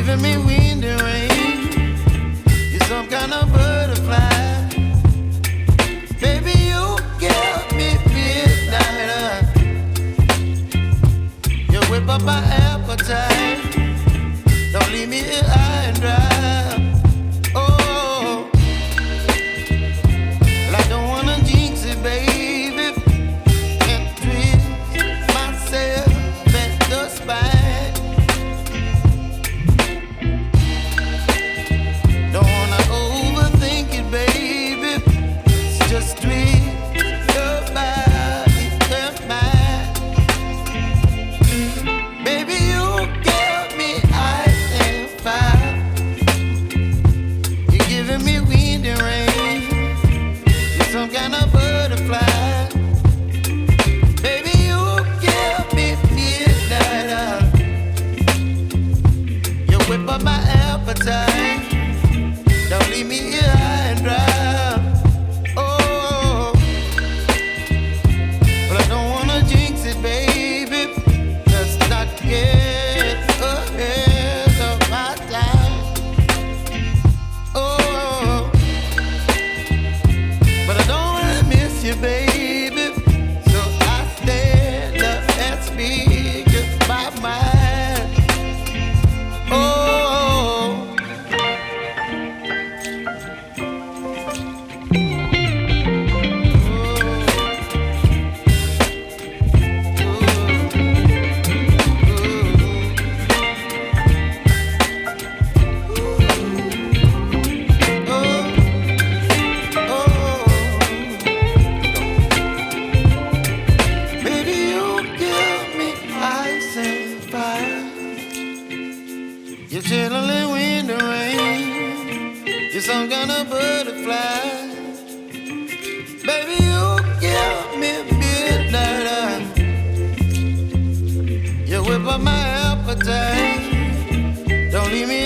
giving me wind and rain. You're some kind of butterfly. Baby, you give me midnight. You whip up my appetite. Don't leave me here high and dry. Oh, well, I don't wanna jinx it, baby. Can't twist myself at the spine. Don't wanna overthink it, baby. It's just twist your body and mine. Baby, you give me ice and fire. You're giving me wind and rain. You're some kind of butterfly. Baby, you give me midnight. You whip up my appetite. Don't leave me here high and dry. Oh, but I don't wanna jinx it, baby. Let's not get ahead of my time. Oh, but I don't wanna miss you, baby. So I stand up and speak my mind. Oh. Baby, you give me ice and fire. You're chilling wind and rain. You're some kind of butterfly. Baby, you give me midnight. You whip up my appetite. Don't leave me